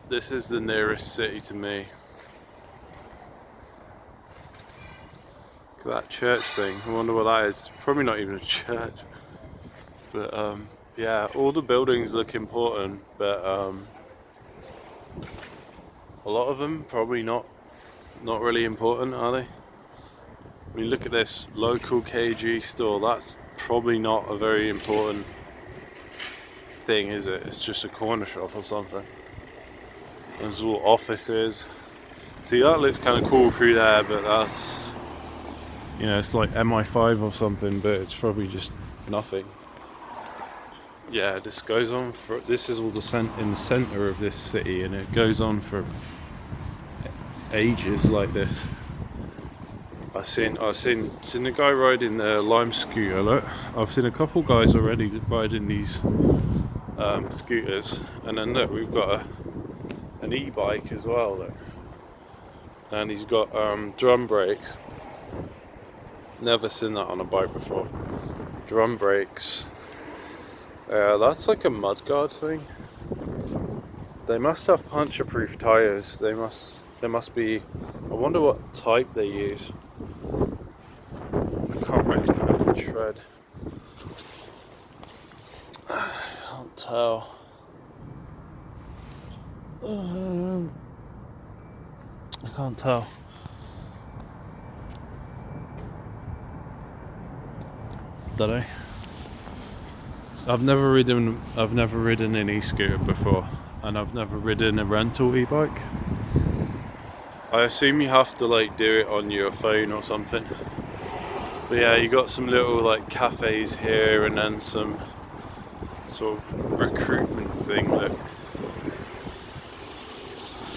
This is the nearest city to me. Look at that church thing. I wonder what that is. Probably not even a church. But yeah, all the buildings look important, but a lot of them probably not really important, are they? I mean, look at this local KG store. That's probably not a very important thing, is it? It's just a corner shop or something. There's all offices. See, that looks kind of cool through there, but that's, you know, it's like MI5 or something, but it's probably just nothing. Yeah, this goes on for, this is all in the center of this city, and it goes on for ages like this. I've seen a guy riding the Lime scooter. Look, I've seen a couple guys already riding these scooters, and then look, we've got an e-bike as well. Look, and he's got drum brakes. Never seen that on a bike before. Drum brakes. That's like a mudguard thing. They must have puncture-proof tires. They must be. I wonder what type they use. I can't recognize the tread. I can't tell. I can't tell. Don't know. I've never ridden an e-scooter before, and I've never ridden a rental e-bike. I assume you have to like do it on your phone or something. But yeah, you got some little like cafes here, and then some sort of recruitment thing that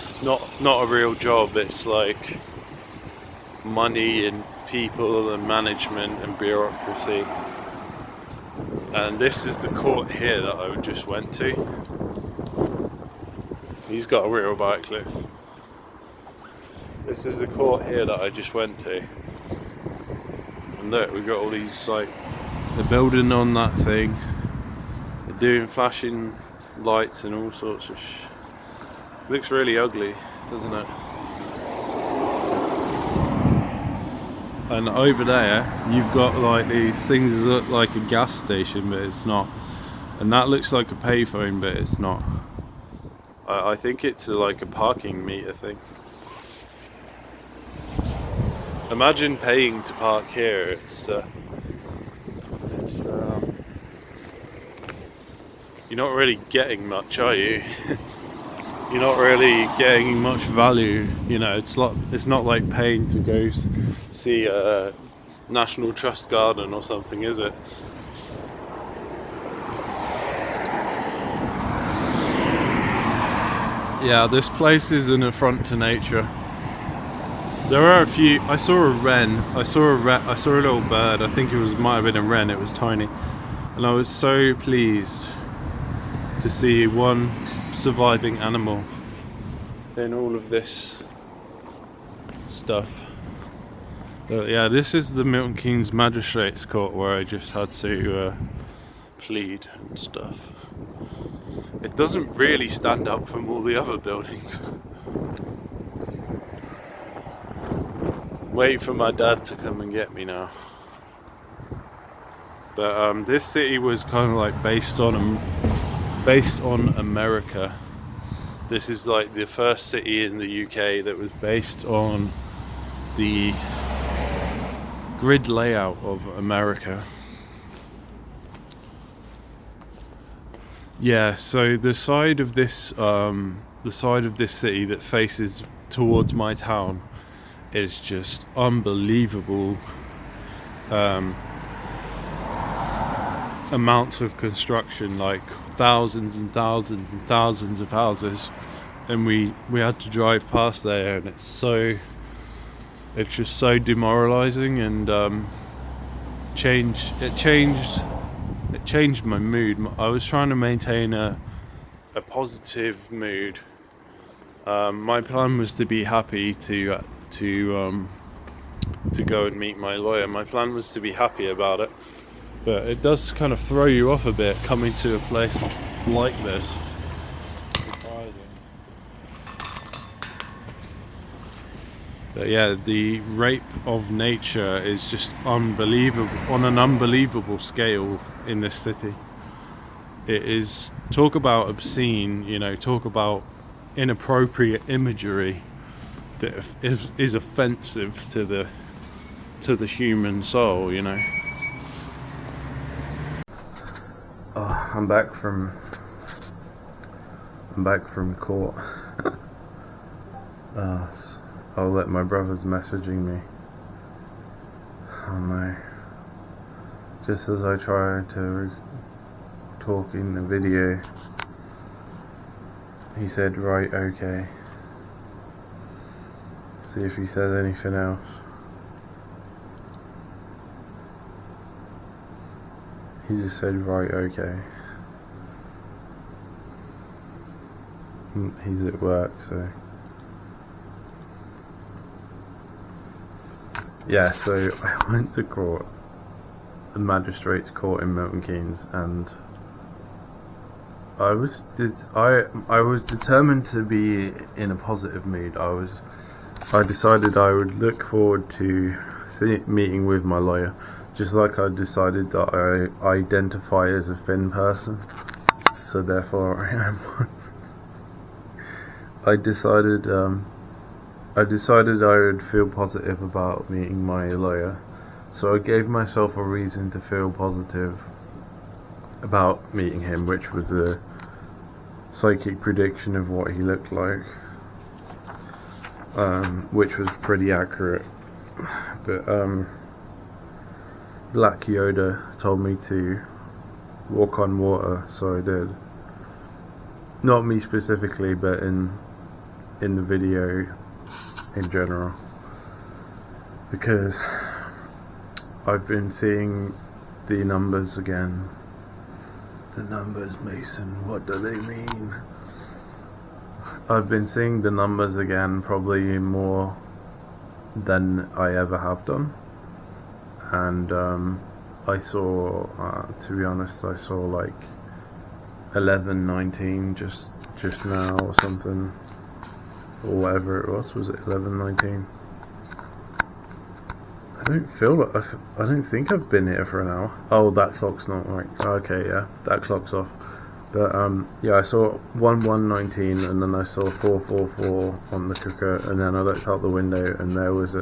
it's not a real job. It's like money and people and management and bureaucracy. And this is the court here that I just went to. He's got a real bike, look. This is the court here that I just went to. And look, we've got all these, like, they're building on that thing. They're doing flashing lights and all sorts of looks really ugly, doesn't it? And over there, you've got like these things that look like a gas station, but it's not. And that looks like a payphone, but it's not. I think it's like a parking meter thing. Imagine paying to park here. You're not really getting much, are you? You're not really getting much value. You know, it's not like paying to go see a National Trust garden or something, is it? Yeah, this place is an affront to nature. There are a few. I saw a wren. I saw a little bird. I think might have been a wren. It was tiny, and I was so pleased to see one surviving animal in all of this stuff. But yeah, this is the Milton Keynes Magistrates Court where I just had to plead and stuff. It doesn't really stand up from all the other buildings. Wait for my dad to come and get me now. But this city was kind of like based on America. This is like the first city in the UK that was based on the grid layout of America. Yeah, so the side of this city that faces towards my town is just unbelievable amounts of construction, like thousands and thousands and thousands of houses, and we had to drive past there, and it's just so demoralizing, and it changed my mood. I was trying to maintain a positive mood. My plan was to be happy to go and meet my lawyer. My plan was to be happy about it, but it does kind of throw you off a bit coming to a place like this. But yeah, the rape of nature is just unbelievable, on an unbelievable scale in this city. It is, talk about obscene, you know, talk about inappropriate imagery that is offensive to the human soul, you know. Oh, I'm back from court. I'll let my brother's messaging me. Oh no. Just as I try to talk in the video, he said, right, okay. See if he says anything else. He just said, right, okay. He's at work, so. Yeah, so I went to court, the magistrate's court in Milton Keynes, and I was determined to be in a positive mood. I decided I would look forward to meeting with my lawyer, just like I decided that I identify as a thin person, so therefore I am one. I decided I would feel positive about meeting my lawyer, so I gave myself a reason to feel positive about meeting him, which was a psychic prediction of what he looked like, which was pretty accurate. But Black Yoda told me to walk on water, so I did. Not me specifically, but in the video in general, because I've been seeing the numbers again. The numbers, Mason, what do they mean? I've been seeing the numbers again, probably more than I ever have done, and I saw, to be honest, I saw like 11:19 just now or something, or whatever it was it 11:19? I don't think I've been here for an hour. Oh, that clock's not right. Okay, yeah, that clock's off. But yeah, I saw 11:19, and then I saw 4:44 on the cooker, and then I looked out the window, and there was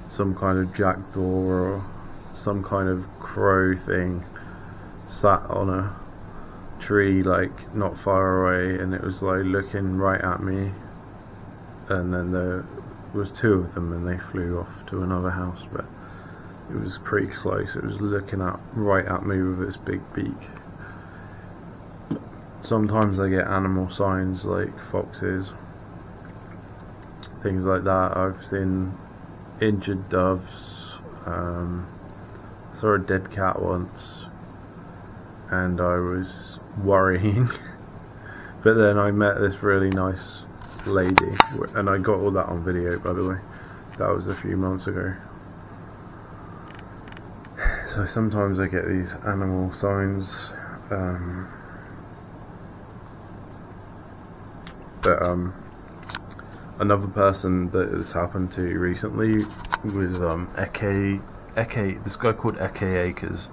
some kind of jackdaw or some kind of crow thing sat on a tree, like not far away, and it was like looking right at me, and then there was two of them, and they flew off to another house, but it was pretty close. It was looking right at me with its big beak. Sometimes I get animal signs like foxes, things like that. I've seen injured doves. Saw a dead cat once, and I was worrying. But then I met this really nice lady, and I got all that on video, by the way. That was a few months ago. So sometimes I get these animal signs, but another person that this happened to recently was Eke, this guy called Eke Akers,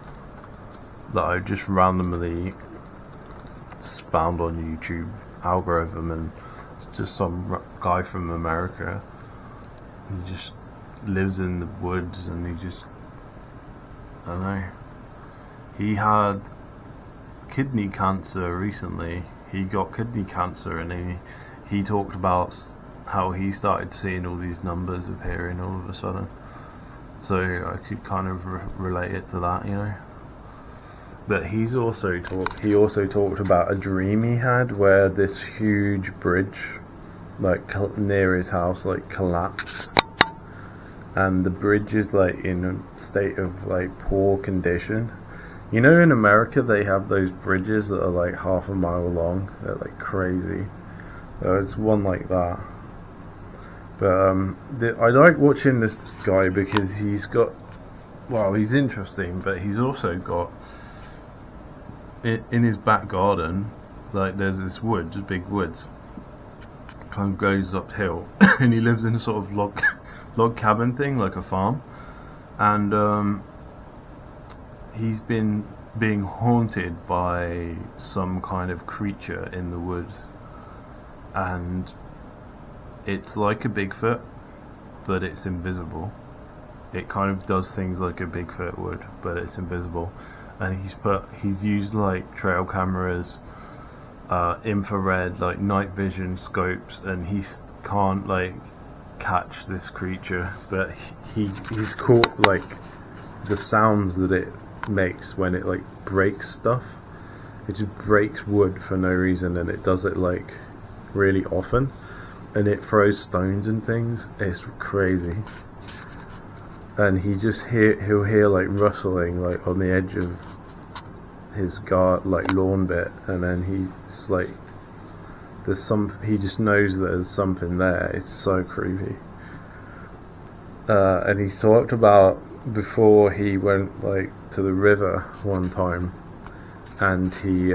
that I just randomly found on YouTube algorithm, and it's just some guy from America. He just lives in the woods, and he just, I don't know, he had kidney cancer recently. He got kidney cancer, and he talked about how he started seeing all these numbers appearing all of a sudden. So I could kind of relate it to that, you know. But he also talked about a dream he had where this huge bridge, like near his house, like collapsed, and the bridge is like in a state of like poor condition. You know, in America they have those bridges that are like half a mile long. They're like crazy. It's one like that. But I like watching this guy because he's interesting, but he's also got, in his back garden, like there's this woods, big woods, kind of goes uphill, and he lives in a sort of log cabin thing, like a farm, and he's been being haunted by some kind of creature in the woods, and it's like a Bigfoot, but it's invisible. It kind of does things like a Bigfoot would, but it's invisible. And he's used like trail cameras, infrared, like night vision scopes, and he can't like catch this creature, but he's caught like the sounds that it makes when it like breaks stuff. It just breaks wood for no reason, and it does it like really often, and it throws stones and things. It's crazy. And he'll hear like rustling like on the edge of his lawn bit, and then he's like, he just knows that there's something there. It's so creepy. And he's talked about before he went like to the river one time, and he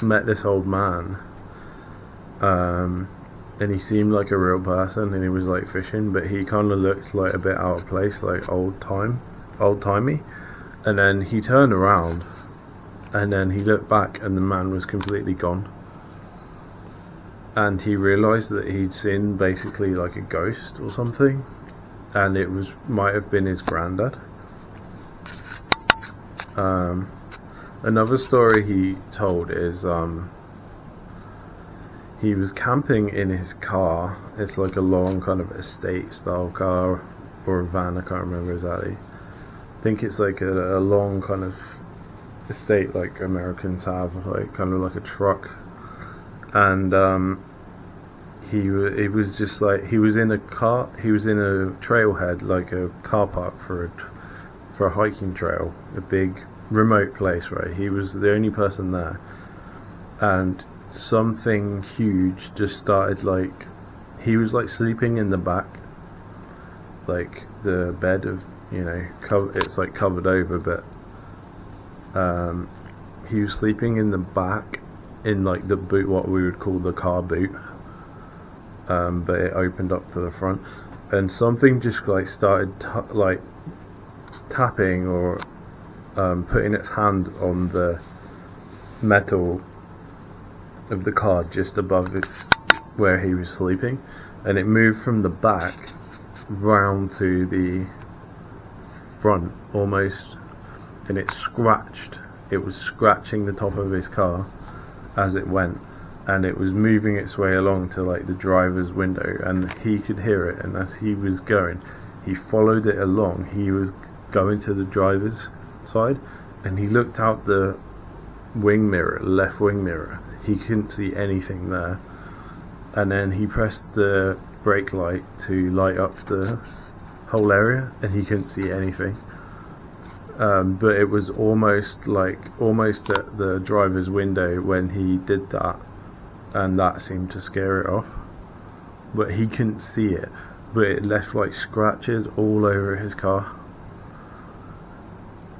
met this old man, and he seemed like a real person, and he was like fishing, but he kind of looked like a bit out of place, like old-timey. And then he turned around, and then he looked back, and the man was completely gone. And he realised that he'd seen basically like a ghost or something, and it might have been his granddad. Another story he told is he was camping in his car. It's like a long kind of estate style car, or a van, I can't remember exactly. I think it's like a long kind of estate like Americans have, like kind of like a truck. And he was just like, he was in a trailhead, like a car park for a hiking trail, a big remote place, right? He was the only person there, and something huge just started, like, he was like sleeping in the back, like the bed of, it's like covered over, but he was sleeping in the back in like the boot, what we would call the car boot, but it opened up to the front, and something just like started like tapping or putting its hand on the metal of the car just above it where he was sleeping, and it moved from the back round to the front almost, and it was scratching the top of his car as it went, and it was moving its way along to like the driver's window, and he could hear it, and as he was going, he followed it along. He was going to the driver's side, and he looked out the left wing mirror. He couldn't see anything there, and then he pressed the brake light to light up the whole area, and he couldn't see anything. But it was almost at the driver's window when he did that, and that seemed to scare it off. But he couldn't see it, but it left like scratches all over his car.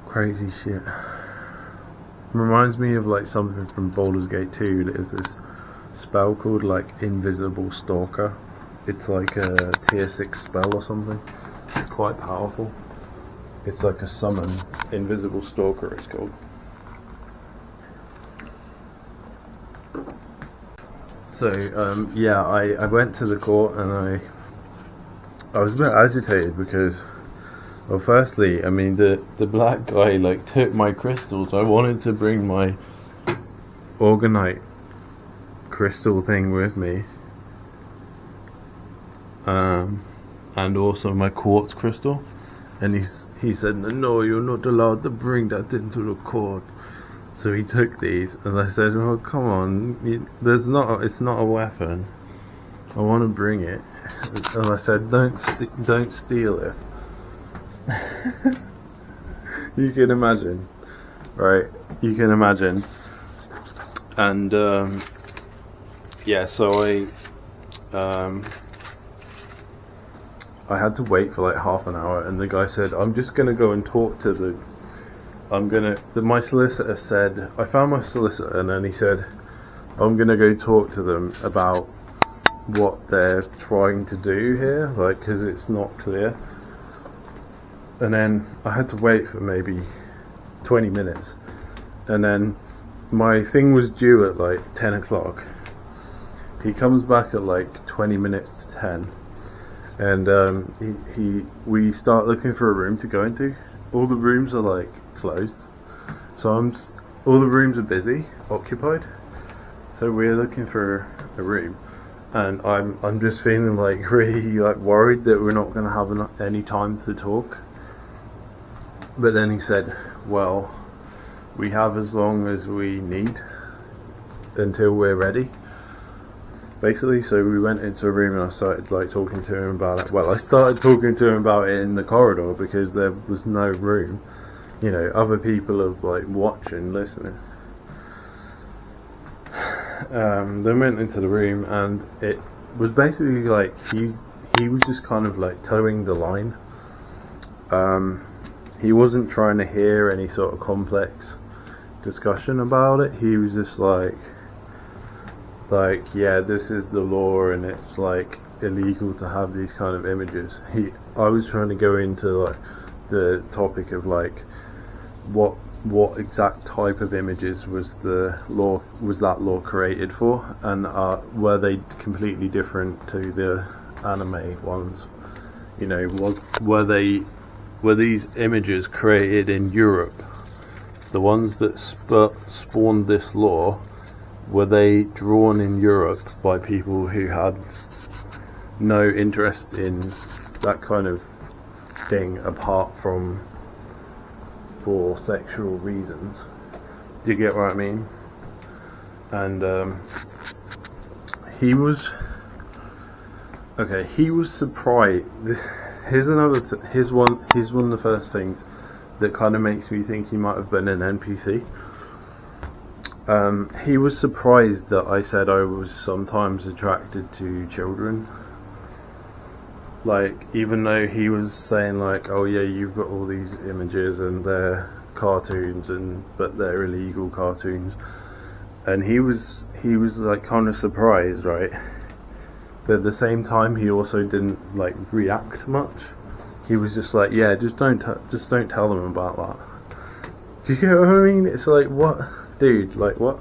Crazy shit. Reminds me of like something from Baldur's Gate 2. There's this spell called like Invisible Stalker. It's like a tier 6 spell or something. It's quite powerful. It's like a summon. Invisible Stalker it's called. So yeah, I went to the court, and I was a bit agitated because, well, firstly, I mean, the black guy like took my crystals. I wanted to bring my organite crystal thing with me, and also my quartz crystal, and he said, no, you're not allowed to bring that into the court. So he took these, and I said, well, come on, it's not a weapon. I want to bring it. And I said, don't steal it. You can imagine, right? You can imagine. And yeah, so I had to wait for like half an hour, and the guy said, I'm just gonna go and talk to my solicitor said, I found my solicitor, and then he said, I'm gonna go talk to them about what they're trying to do here, like, because it's not clear. And then I had to wait for maybe 20 minutes, and then my thing was due at like 10 o'clock. He comes back at like 20 minutes to 10, and we start looking for a room to go into. All the rooms are like closed, so all the rooms are busy, occupied. So we're looking for a room, and I'm just feeling like really like worried that we're not going to have any time to talk. But then he said, well, we have as long as we need until we're ready, basically. So we went into a room and I started like talking to him about it. Well, I started talking to him about it in the corridor because there was no room. You know, other people are like watching, listening. Then went into the room, and it was basically like he was just kind of like towing the line. He wasn't trying to hear any sort of complex discussion about it. He was just like, yeah, this is the law, and it's like illegal to have these kind of images. I was trying to go into like the topic of like what exact type of images was that law created for, and were they completely different to the anime ones? You know, were these images created in Europe? The ones that spawned this law, were they drawn in Europe by people who had no interest in that kind of thing apart from for sexual reasons? Do you get what I mean? And he was surprised. Here's one of the first things that kind of makes me think he might have been an NPC. He was surprised that I said I was sometimes attracted to children. Like, even though he was saying like, oh yeah, you've got all these images and they're cartoons, but they're illegal cartoons, and he was like kind of surprised, right? But at the same time, he also didn't like react much. He was just like, yeah, just don't tell them about that. Do you get what I mean? It's like, what, dude? Like, what?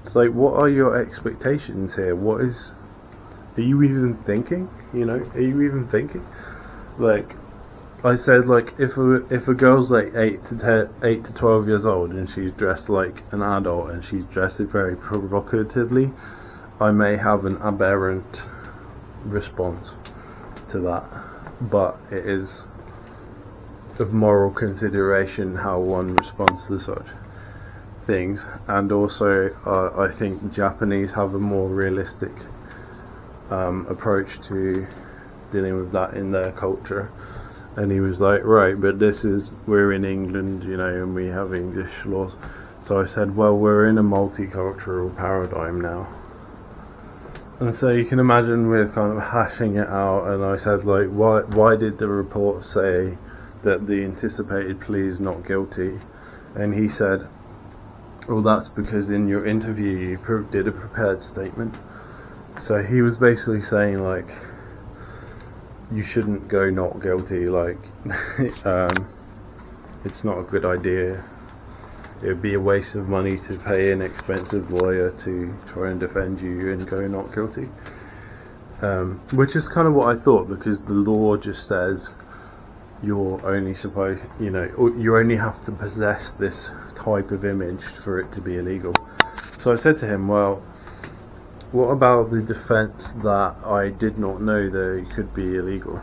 It's like, what are your expectations here? Are you even thinking? You know, are you even thinking? Like, I said, like, if a girl's like 8 to 12 years old and she's dressed like an adult and she's dressed very provocatively, I may have an aberrant response to that, but it is of moral consideration how one responds to such things. And also, I think Japanese have a more realistic approach to dealing with that in their culture. And he was like, right, but we're in England, you know, and we have English laws. So I said, well, we're in a multicultural paradigm now. And so you can imagine we're kind of hashing it out, and I said, like, why did the report say that the anticipated plea is not guilty? And he said, well, that's because in your interview you did a prepared statement. So he was basically saying, like, you shouldn't go not guilty, like, it's not a good idea. It would be a waste of money to pay an expensive lawyer to try and defend you and go not guilty. Which is kind of what I thought, because the law just says you're only supposed, you know, you only have to possess this type of image for it to be illegal. So I said to him, well, what about the defense that I did not know that it could be illegal?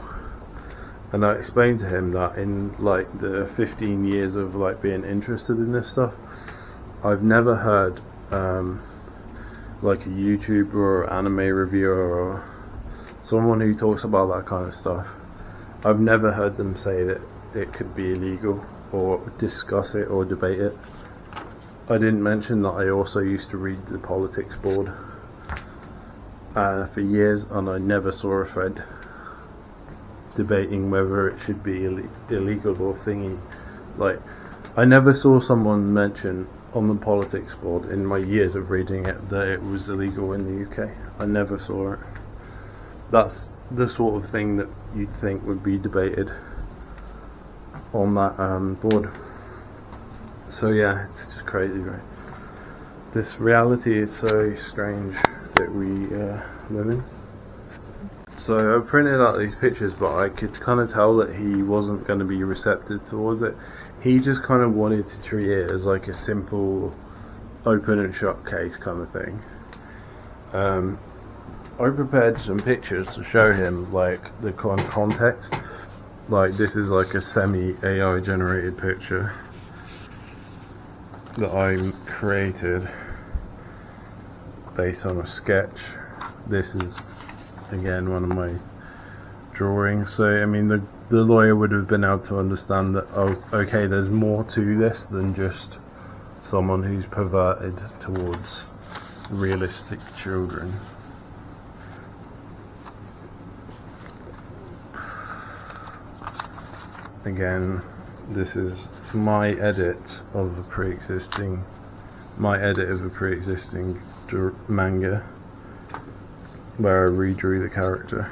And I explained to him that in like the 15 years of like being interested in this stuff, I've never heard like a YouTuber or anime reviewer or someone who talks about that kind of stuff, I've never heard them say that it could be illegal or discuss it or debate it. I didn't mention that I also used to read the politics board for years, and I never saw a thread debating whether it should be illegal or thingy. Like, I never saw someone mention on the politics board in my years of reading it that it was illegal in the UK. I never saw it. That's the sort of thing that you'd think would be debated on that board. So yeah, it's just crazy, right? This reality is so strange that we live in. So I printed out these pictures, but I could kind of tell that he wasn't going to be receptive towards it. He just kind of wanted to treat it as like a simple open and shut case kind of thing. I prepared some pictures to show him like the kind of context. Like this is like a semi-AI generated picture that I created based on a sketch. This is again one of my drawings. So I mean the lawyer would have been able to understand that, oh okay, there's more to this than just someone who's perverted towards realistic children. Again, this is my edit of a pre-existing manga where I redrew the character.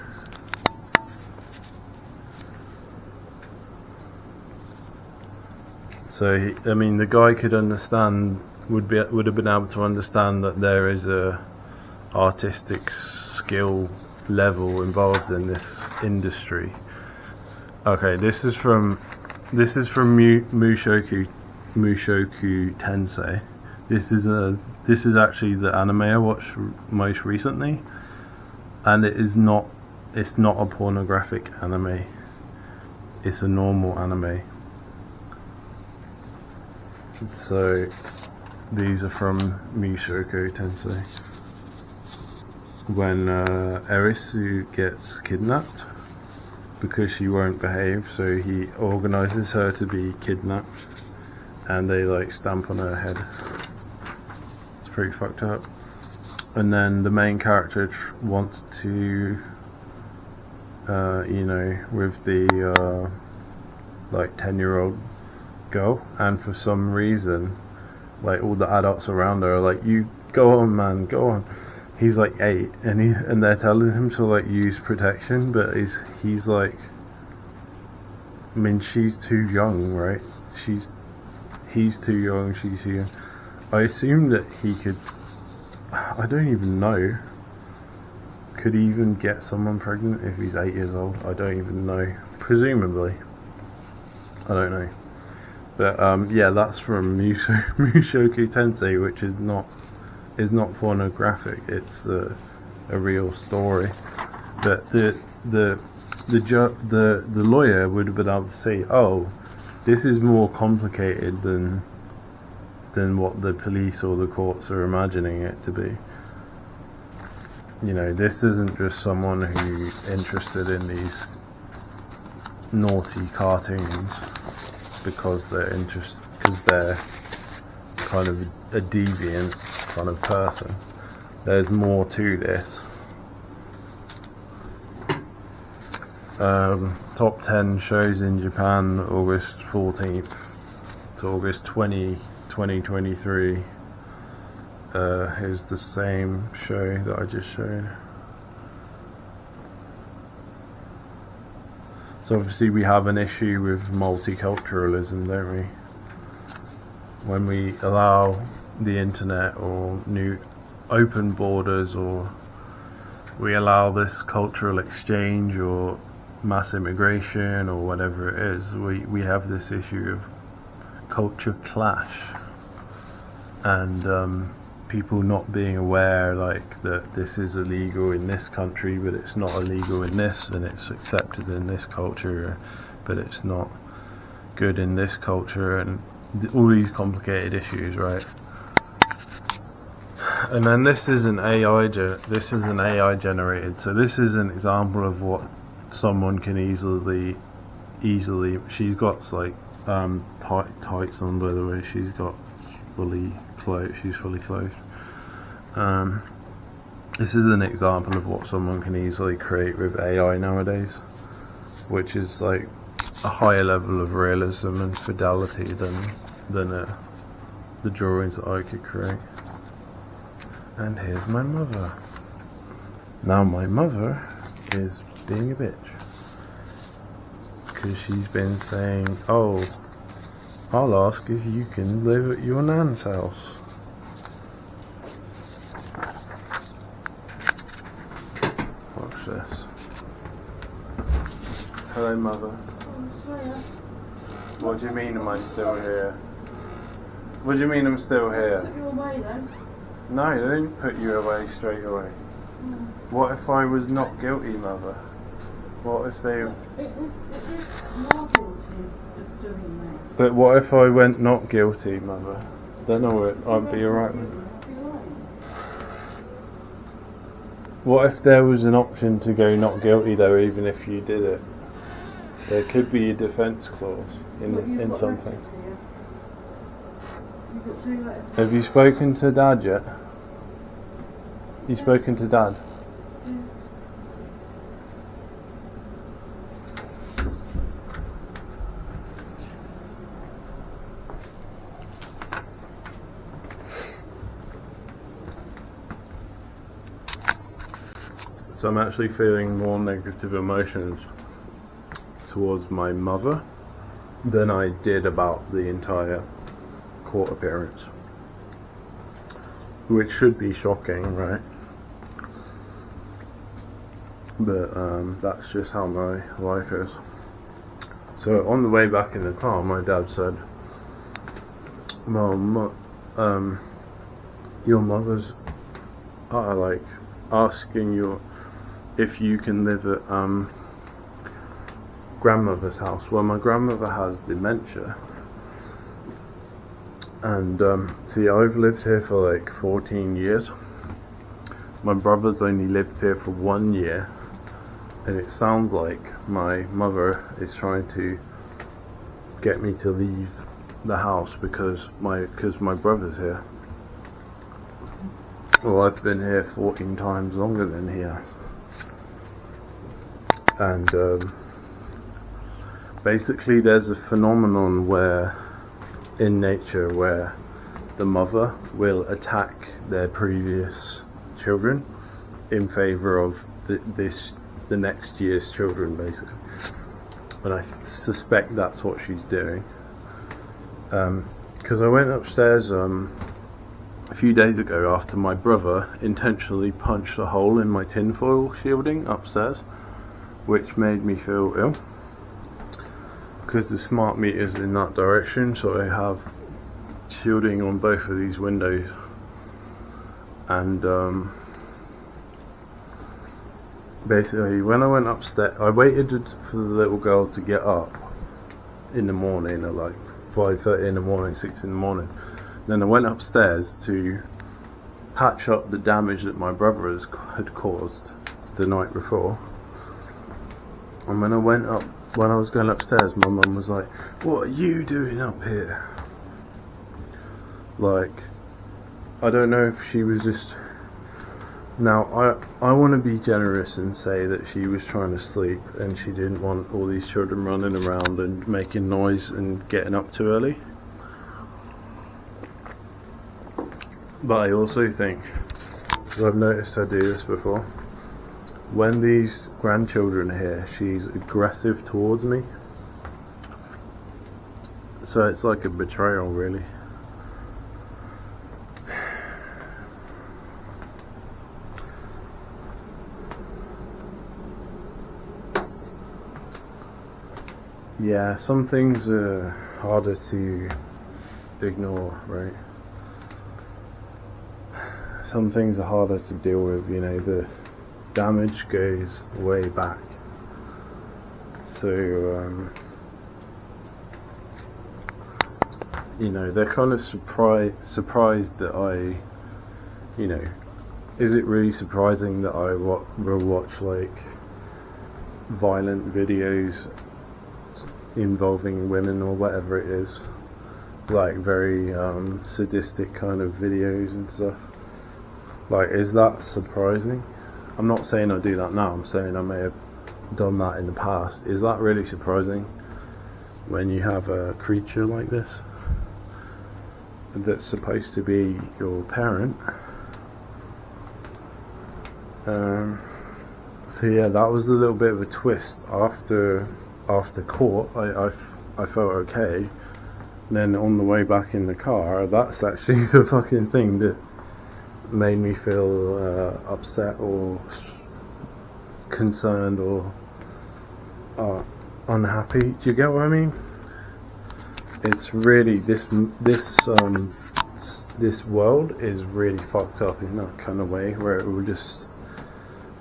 So I mean, the guy could understand, would have been able to understand that there is a artistic skill level involved in this industry. Okay, this is from Mushoku Tensei. This is actually the anime I watched most recently, and it's not a pornographic anime. It's a normal anime. So these are from Mushoku Tensei. When Erisu gets kidnapped because she won't behave, so he organises her to be kidnapped, and they like stamp on her head. It's pretty fucked up. And then the main character wants to, with the like 10-year-old girl, and for some reason, like all the adults around her are like, "You go on, man, go on." He's like 8, and they're telling him to like use protection, but he's like, I mean, she's too young, right? He's too young, she's too young. I assume that he could, I don't even know, could he even get someone pregnant if he's 8 years old? I don't even know. Presumably. I don't know. But yeah, that's from Mushoku Tensei, which is not pornographic. It's a real story. But the lawyer would have been able to say, oh, this is more complicated than what the police or the courts are imagining it to be. You know, this isn't just someone who's interested in these naughty cartoons because they're kind of a deviant kind of person. There's more to this. Top 10 shows in Japan, August 14th to August 20, 2023. Here's the same show that I just showed. So obviously we have an issue with multiculturalism, don't we? When we allow the internet or new open borders, or we allow this cultural exchange or mass immigration or whatever it is, we have this issue of culture clash, and people not being aware like that this is illegal in this country but it's not illegal in this, and it's accepted in this culture but it's not good in this culture, and all these complicated issues, right? And then this is an AI generated, so this is an example of what someone can easily she's got like tights on, by the way. She's fully clothed. This is an example of what someone can easily create with AI nowadays, which is like a higher level of realism and fidelity than the drawings that I could create. And here's my mother. Now my mother is being a bitch because she's been saying, oh, I'll ask if you can live at your nan's house. Watch this. Hello, mother. What do you mean, am I still here? What do you mean I'm still here? Put you away then. No, they didn't put you away straight away. What if I was not guilty, mother? What if they... It is more guilty of doing that. But what if I went not guilty, mother? Then I'd be alright with it. What if there was an option to go not guilty though, even if you did it? There could be a defence clause in some things. Have you spoken to Dad yet? You spoken to Dad? Yes. So I'm actually feeling more negative emotions towards my mother than I did about the entire court appearance, which should be shocking, right? But that's just how my life is. So on the way back in the car, my dad said, "Mom, your mother's like asking you if you can live at grandmother's house." Well, my grandmother has dementia, and see, I've lived here for like 14 years. My brother's only lived here for 1 year, and it sounds like my mother is trying to get me to leave the house because my brother's here. Well, I've been here 14 times longer than he has. And basically there's a phenomenon where in nature where the mother will attack their previous children in favor of the next year's children, basically. And I suspect that's what she's doing. Because I went upstairs a few days ago after my brother intentionally punched a hole in my tinfoil shielding upstairs, which made me feel ill because the smart meter's in that direction, so I have shielding on both of these windows. And basically when I went upstairs, I waited for the little girl to get up in the morning at like 5:30 in the morning, 6 in the morning. Then I went upstairs to patch up the damage that my brother had caused the night before. And when I was going upstairs, my mum was like, "What are you doing up here?" Like, I don't know if she was just... Now, I want to be generous and say that she was trying to sleep and she didn't want all these children running around and making noise and getting up too early. But I also think, because I've noticed her do this before, when these grandchildren are here, she's aggressive towards me. So it's like a betrayal, really. Yeah, some things are harder to ignore, right? Some things are harder to deal with, you know, the damage goes way back. So, you know, they're kind of surprised that I, you know, is it really surprising that I will watch like violent videos involving women or whatever it is, like very sadistic kind of videos and stuff? Like, is that surprising? I'm not saying I do that now, I'm saying I may have done that in the past. Is that really surprising when you have a creature like this? that's supposed to be your parent. So yeah, that was a little bit of a twist. After court, I felt okay. And then on the way back in the car, that's actually the fucking thing that made me feel upset or concerned or unhappy. Do you get what I mean? It's really this world is really fucked up in that kind of way, where it will just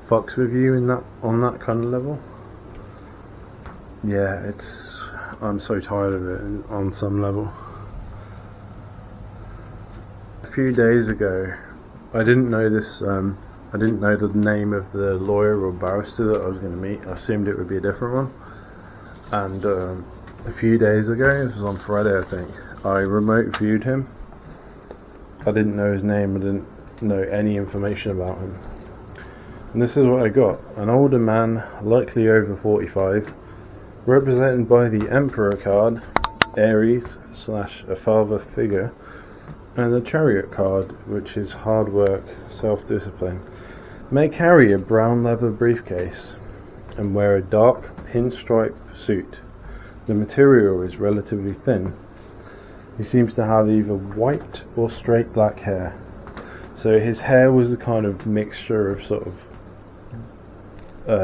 fucks with you in that on that kind of level. Yeah, I'm so tired of it on some level. A few days ago, I didn't know this. I didn't know the name of the lawyer or barrister that I was going to meet. I assumed it would be a different one. And a few days ago, it was on Friday, I think, I remote viewed him. I didn't know his name. I didn't know any information about him. And this is what I got: an older man, likely over 45, represented by the Emperor card, Aries / a father figure, and the Chariot card, which is hard work, self-discipline. May carry a brown leather briefcase and wear a dark pinstripe suit. The material is relatively thin. He seems to have either white or straight black hair. So his hair was a kind of mixture of sort of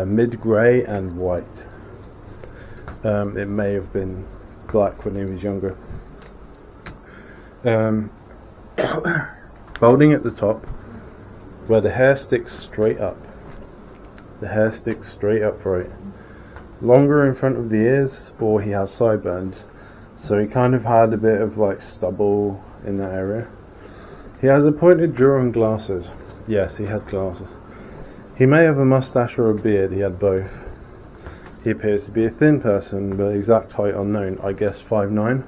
mid-grey and white. It may have been black when he was younger. Balding at the top, where the hair sticks straight up. The hair sticks straight upright. Longer in front of the ears, or he has sideburns. So he kind of had a bit of like stubble in that area. He has a pointed jaw and glasses. Yes, he had glasses. He may have a mustache or a beard. He had both. He appears to be a thin person, but exact height unknown. I guess 5'9".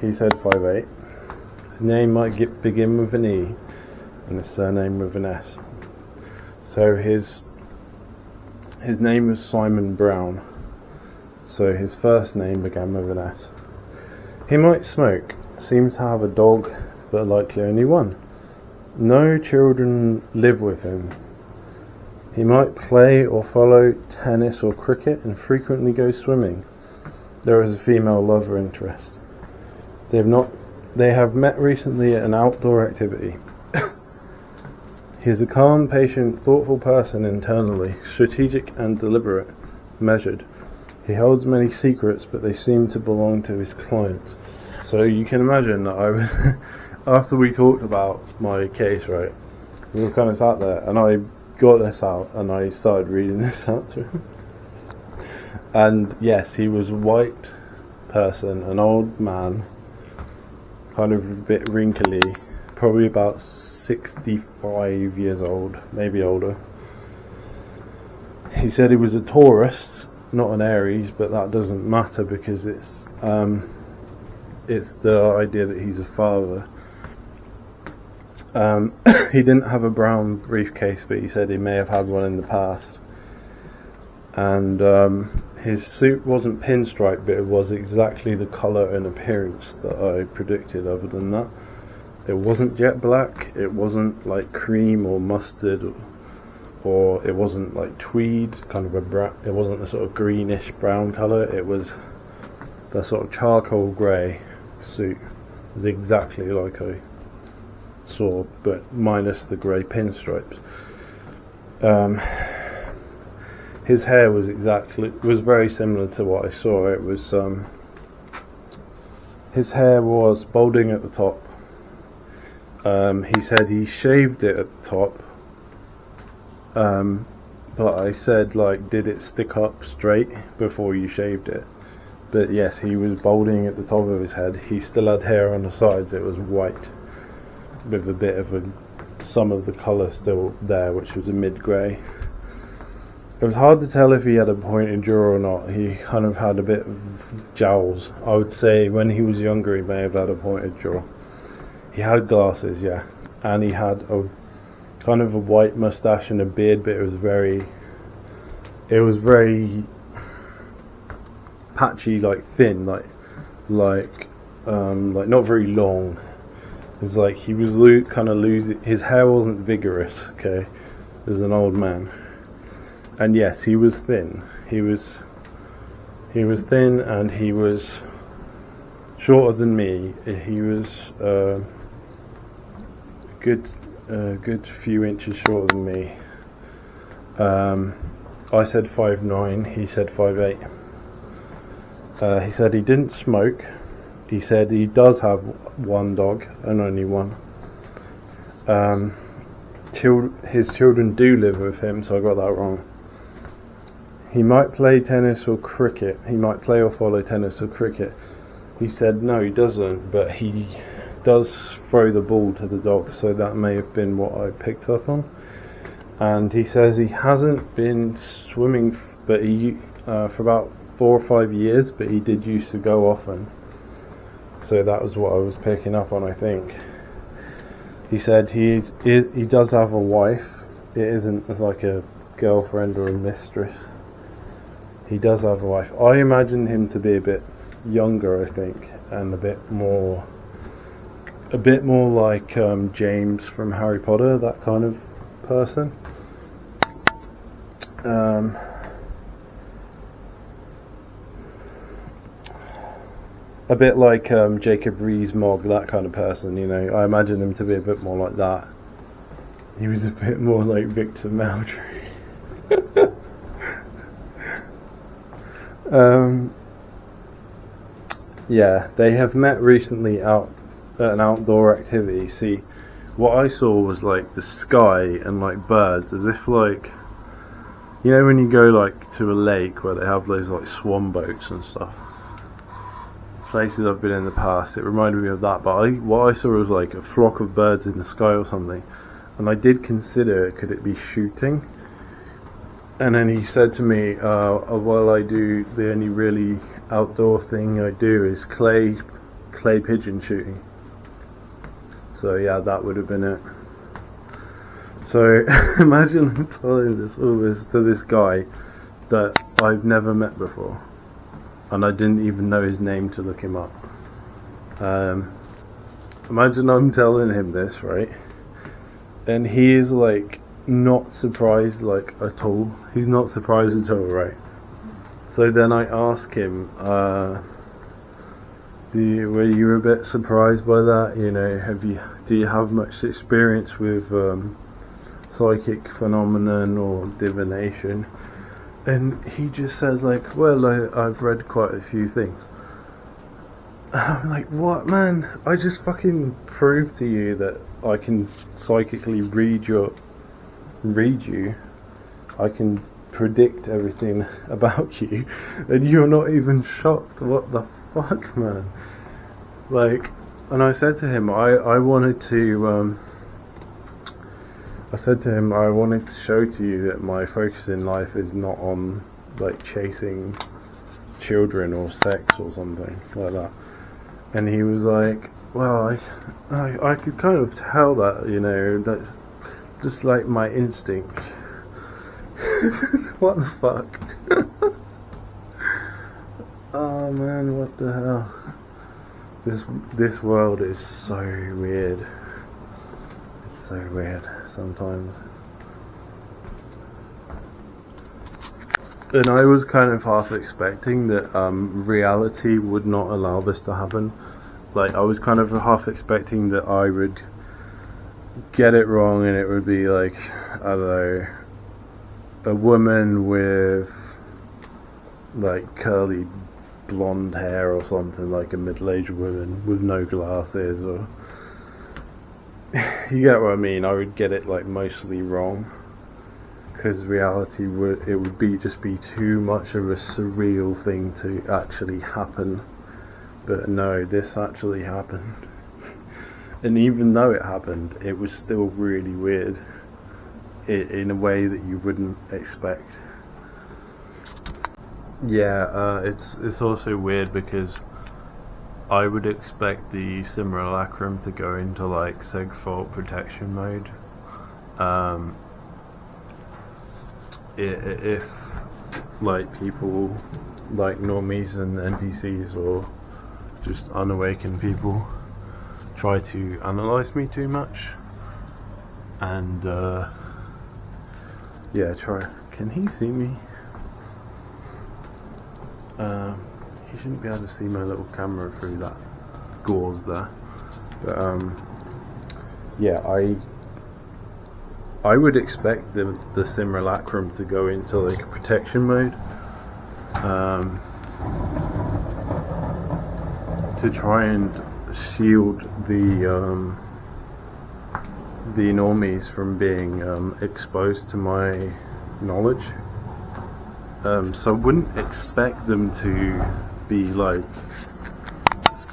He said 5'8". His name might begin with an E and his surname with an S. So his name was Simon Brown. So his first name began with an S. He might smoke. Seems to have a dog, but likely only one. No children live with him. He might play or follow tennis or cricket and frequently go swimming. There is a female lover interest. They have met recently at an outdoor activity. He is a calm, patient, thoughtful person internally, strategic and deliberate, measured. He holds many secrets, but they seem to belong to his clients. So you can imagine that I was, after we talked about my case, right, we were kind of sat there, and I got this out, and I started reading this out to him. And yes, he was a white person, an old man, kind of a bit wrinkly, probably about 65 years old, maybe older. He said he was a Taurus, not an Aries, but that doesn't matter because it's the idea that he's a father. He didn't have a brown briefcase, but he said he may have had one in the past. And his suit wasn't pinstripe, but it was exactly the colour and appearance that I predicted. Other than that, it wasn't jet black, it wasn't like cream or mustard, or it wasn't like tweed, kind of it wasn't the sort of greenish brown colour. It was the sort of charcoal grey suit. It was exactly like I saw, but minus the grey pinstripes. His hair was very similar to what I saw. It was his hair was balding at the top. He said he shaved it at the top, but I said, like, did it stick up straight before you shaved it? But yes, he was balding at the top of his head. He still had hair on the sides. It was white with a bit of some of the colour still there, which was a mid-grey. It was hard to tell if he had a pointed jaw or not. He kind of had a bit of jowls. I would say when he was younger he may have had a pointed jaw. He had glasses, yeah, and he had a kind of a white moustache and a beard, but it was very patchy, like thin, like not very long. It's like he was kind of losing. His hair wasn't vigorous. Okay, as an old man, and yes, he was thin. He was thin, and he was shorter than me. He was good few inches shorter than me. I said 5'9", he said 5'8". He said he didn't smoke. He said he does have one dog and only one. His children do live with him, so I got that wrong. He might play tennis or cricket. He might play or follow tennis or cricket. He said no, he doesn't, but he does throw the ball to the dog, so that may have been what I picked up on. And he says he hasn't been swimming but he for about 4 or 5 years, but he did used to go often. So that was what I was picking up on, I think. He said he does have a wife. It isn't as like a girlfriend or a mistress. He does have a wife. I imagine him to be a bit younger, I think, and a bit more like James from Harry Potter, that kind of person. A bit like Jacob Rees-Mogg, that kind of person, you know. I imagine him to be a bit more like that. He was a bit more like Victor Meldrew. Yeah, they have met recently out at an outdoor activity. See, what I saw was like the sky and like birds, as if like, you know, when you go like to a lake where they have those like swan boats and stuff. Places I've been in the past, it reminded me of that. But what I saw was like a flock of birds in the sky or something, and I did consider, could it be shooting? And then he said to me, well, I do, the only really outdoor thing I do is clay pigeon shooting. So yeah, that would have been it. So imagine I'm telling all this to this guy that I've never met before, and I didn't even know his name to look him up. Imagine I'm telling him this, right? And he is like not surprised like at all. He's not surprised at all, right? So then I ask him, were you a bit surprised by that? You know, do you have much experience with psychic phenomenon or divination? And he just says like, well, I've read quite a few things. And I'm like, what, man? I just fucking proved to you that I can psychically read you. I can predict everything about you, and you're not even shocked. What the fuck, man? Like, and I said to him, I wanted to show to you that my focus in life is not on like chasing children or sex or something like that. And he was like, well, I could kind of tell that, you know, that's just like my instinct. What the fuck? Oh man, what the hell? This world is so weird. It's so weird sometimes. And I was kind of half expecting that reality would not allow this to happen. Like, I was kind of half expecting that I would get it wrong and it would be like, I don't know, a woman with like curly blonde hair or something, like a middle-aged woman with no glasses, or you get what I mean. I would get it like mostly wrong, because reality would be too much of a surreal thing to actually happen. But no, this actually happened. And even though it happened, it was still really weird in a way that you wouldn't expect. Yeah, it's also weird because I would expect the simulacrum to go into like segfault protection mode. If like people like normies and NPCs or just unawakened people try to analyze me too much, and yeah, try. Can he see me? He shouldn't be able to see my little camera through that gauze there, but yeah, I would expect the simulacrum to go into like a protection mode, to try and shield the normies from being exposed to my knowledge. So I wouldn't expect them to be like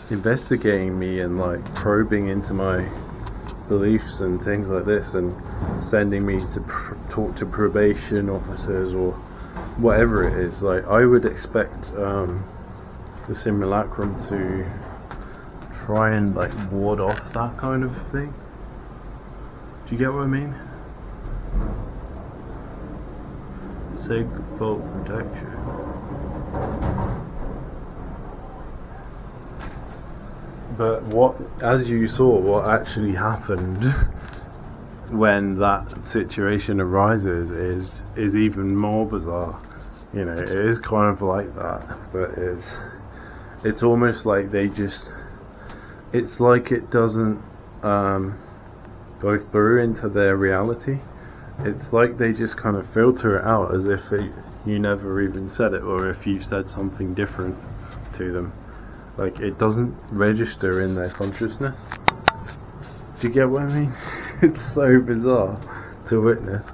investigating me and like probing into my beliefs and things like this, and sending me to talk to probation officers or whatever it is. Like, I would expect the simulacrum to try and like ward off that kind of thing. Do you get what I mean? Subvert protection. But what, as you saw, what actually happened when that situation arises is even more bizarre. You know, it is kind of like that, but it's almost like they just, it's like it doesn't go through into their reality. It's like they just kind of filter it out as if you never even said it, or if you said something different to them. Like, it doesn't register in their consciousness. Do you get what I mean? It's so bizarre to witness.